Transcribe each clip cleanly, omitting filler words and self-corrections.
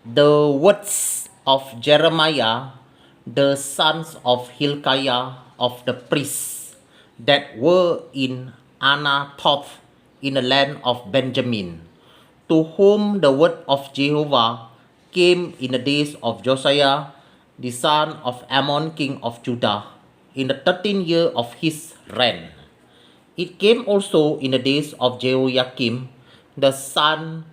the words of Jeremiah, the sons of Hilkiah of the priests that were in Anathoth in the land of Benjamin, to whom the word of Jehovah came in the days of Josiah, the son of Ammon, king of Judah, in the 13th year of his reign. It came also in the days of Jehoiakim, the son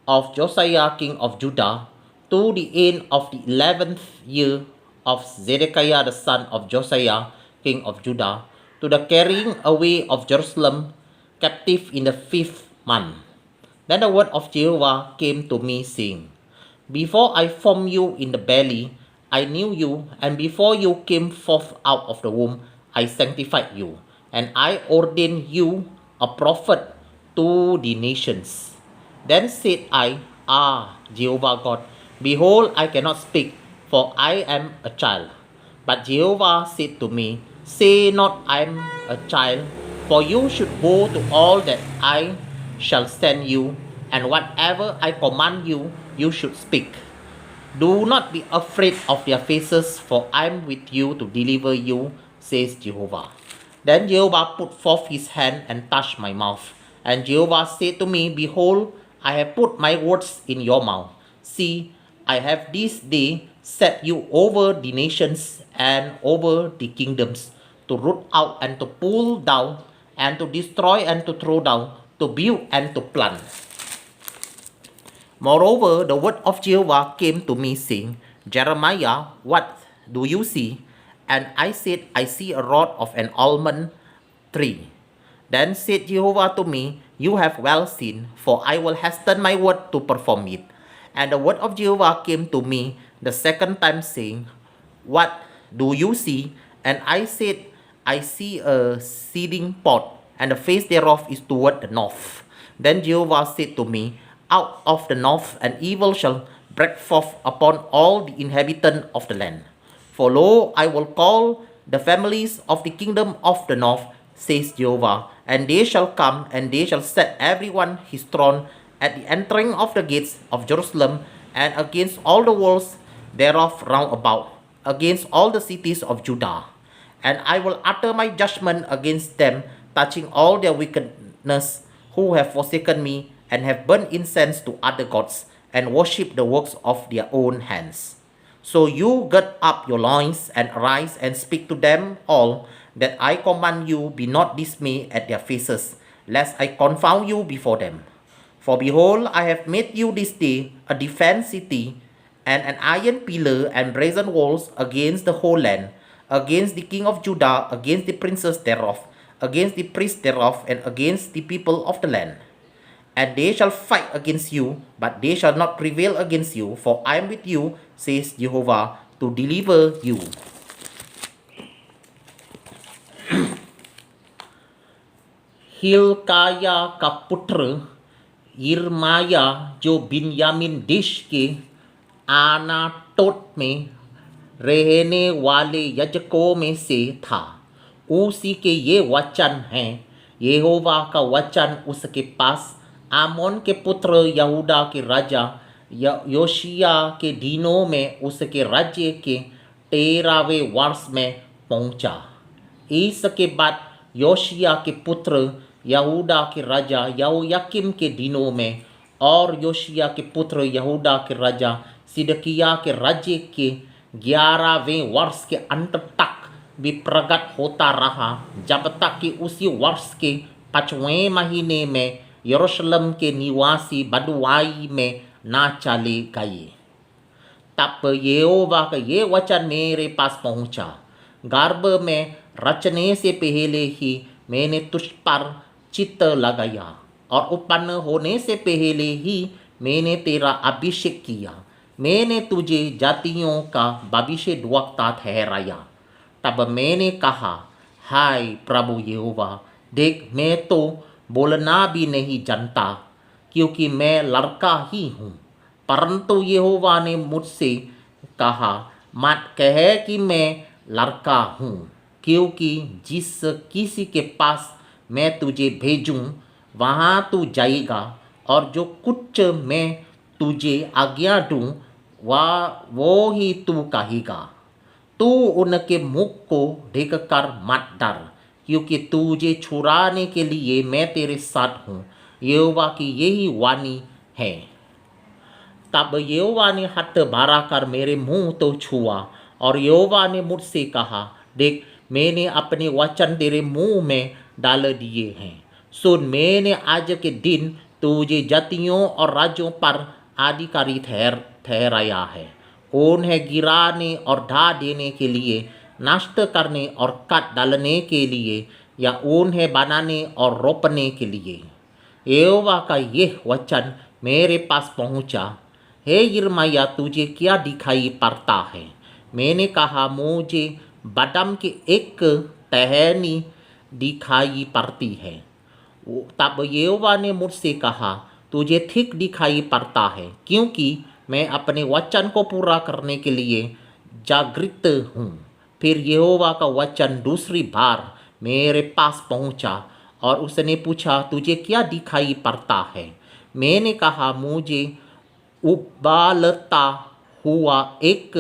of Josiah king of Judah, to the end of the 11th year of Zedekiah the son of Josiah king of Judah, to the carrying away of Jerusalem captive in the 5th month. Then the word of Jehovah came to me, saying, Before I formed you in the belly, I knew you, and before you came forth out of the womb, I sanctified you, and I ordained you a prophet to the nations. Then said I, Jehovah God, behold, I cannot speak, for I am a child. But Jehovah said to me, Say not, I am a child, for you should go to all that I shall send you, and whatever I command you, you should speak. Do not be afraid of their faces, for I am with you to deliver you, says Jehovah. Then Jehovah put forth his hand and touched my mouth. And Jehovah said to me, Behold, I have put my words in your mouth. See, I have this day set you over the nations and over the kingdoms, to root out and to pull down, and to destroy and to throw down, to build and to plant. Moreover, the word of Jehovah came to me, saying, Jeremiah, what do you see? And I said, I see a rod of an almond tree. Then said Jehovah to me, You have well seen, for I will hasten my word to perform it. And the word of Jehovah came to me the second time, saying, What do you see? And I said, I see a seething pot, and the face thereof is toward the north. Then Jehovah said to me, Out of the north an evil shall break forth upon all the inhabitants of the land. For lo, I will call the families of the kingdom of the north, says Jehovah, and they shall come, and they shall set every one his throne at the entering of the gates of Jerusalem, and against all the walls thereof round about, against all the cities of Judah. And I will utter my judgment against them, touching all their wickedness, who have forsaken me, and have burnt incense to other gods, and worshipped the works of their own hands. So you gird up your loins, and arise, and speak to them all, that I command you, be not dismayed at their faces, lest I confound you before them. For behold, I have made you this day a defense city, and an iron pillar and brazen walls against the whole land, against the king of Judah, against the princes thereof, against the priests thereof, and against the people of the land. And they shall fight against you, but they shall not prevail against you, for I am with you, says Jehovah, to deliver you. Hilkiah का पुत्र यिर्मयाह जो बिन्यामीन देश के आनातोत में रहने वाले याजकों में से था, उसी के ये वचन हैं। यहोवा का वचन उसके पास आमोन के पुत्र यहूदा के राजा योशिया के दिनों में उसके राज्य के 13वें वर्ष में पहुंचा। इसके बाद योशिया के पुत्र यहूदा के राजा यहोयाकीम के दिनों में और योशिया के पुत्र यहूदा के राजा सिदकिय्याह के राज्य के 11वें वर्ष के अंत तक भी प्रकट होता रहा, जब तक कि उसी वर्ष के 5वें महीने में यरूशलेम के निवासी बदुआई में ना चले गए। तब यहोवा का ये वचन मेरे पास पहुंचा, गर्भ में रचने से पहले ही मैंने तुझ पर चित्त लगाया, और उत्पन्न होने से पहले ही मैंने तेरा अभिषेक किया। मैंने तुझे जातियों का भविष्यद्वक्ता ठहराया। तब मैंने कहा, हाय प्रभु यहोवा, देख मैं तो बोलना भी नहीं जानता, क्योंकि मैं लड़का ही हूँ। परंतु यहोवा ने मुझसे कहा, मत कह कि मैं लड़का हूँ, क्योंकि जिस किसी के पास मैं तुझे भेजूँ वहाँ तू जाएगा, और जो कुछ मैं तुझे आज्ञा दूं वो ही तू कहेगा। तू उनके मुख को देखकर मत डर, क्योंकि तुझे छुड़ाने के लिए मैं तेरे साथ हूँ, यहोवा की यही वाणी है। तब यहोवा ने हाथ बढ़ाकर मेरे मुंह तो छुआ, और यहोवा ने मुझसे कहा, देख, मैंने अपने वचन तेरे मुंह में डाल दिए हैं। सुन, मैंने आज के दिन तुझे जातियों और राज्यों पर अधिकारी ठहराया है, उन्हें गिराने और ढा देने के लिए, नष्ट करने और काट डालने के लिए, या उन्हें बनाने और रोपने के लिए। यहोवा का यह वचन मेरे पास पहुंचा। हे यिर्मयाह, तुझे क्या दिखाई पड़ता है? मैंने कहा, मुझे बादाम की एक टहनी दिखाई पड़ती है। तब यहोवा ने मुझसे कहा, तुझे ठीक दिखाई पड़ता है, क्योंकि मैं अपने वचन को पूरा करने के लिए जागृत हूँ। फिर यहोवा का वचन दूसरी बार मेरे पास पहुँचा, और उसने पूछा, तुझे क्या दिखाई पड़ता है? मैंने कहा, मुझे उबालता हुआ एक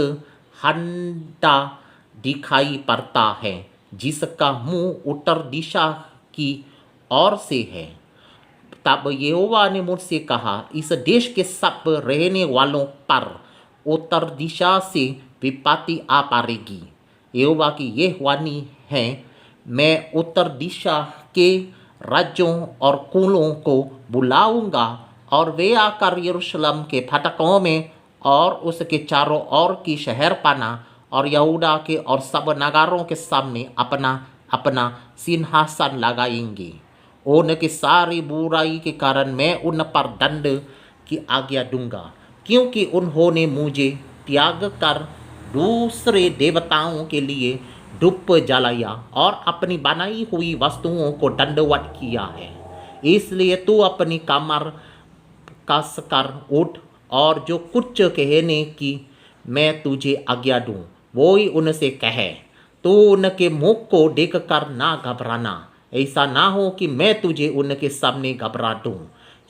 हंडा दिखाई पड़ता है, जिसका मुंह उत्तर दिशा की ओर से है। तब यहोवा ने मुझसे कहा, इस देश के सब रहने वालों पर उत्तर दिशा से विपत्ति आ पड़ेगी। यहोवा की यह वाणी है, मैं उत्तर दिशा के राज्यों और कुलों को बुलाऊंगा, और वे आकर यरूशलेम के फाटकों में और उसके चारों ओर की शहरपनाह और यहूदा के और सब नगरों के सामने अपना अपना सिंहासन लगाएंगे। उनकी सारी बुराई के कारण मैं उन पर दंड की आज्ञा दूंगा, क्योंकि उन्होंने मुझे त्याग कर दूसरे देवताओं के लिए धूप जलाया और अपनी बनाई हुई वस्तुओं को दंडवत किया है। इसलिए तू अपनी कमर कसकर उठ, और जो कुछ कहने की मैं तुझे आज्ञा दूं, वो ही उनसे कहे। तू उनके मुख को देखकर ना घबराना, ऐसा ना हो कि मैं तुझे उनके सामने घबरा दूं।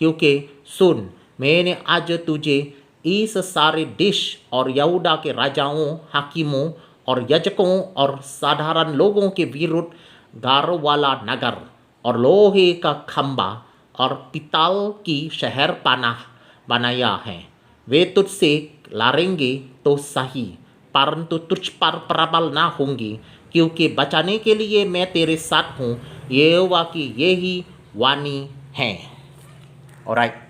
क्योंकि सुन, मैंने आज तुझे इस सारे देश और यहूदा के राजाओं, हाकिमों और याजकों और साधारण लोगों के विरुद्ध गारों वाला नगर और लोहे का खंबा और पितल की शहरपनाह बनाया है। वे तुझसे लड़ेंगे तो सही, परंतु तुझ पर प्रबल ना होंगे, क्योंकि बचाने के लिए मैं तेरे साथ हूँ, यहोवा की यही वाणी है। ऑलराइट।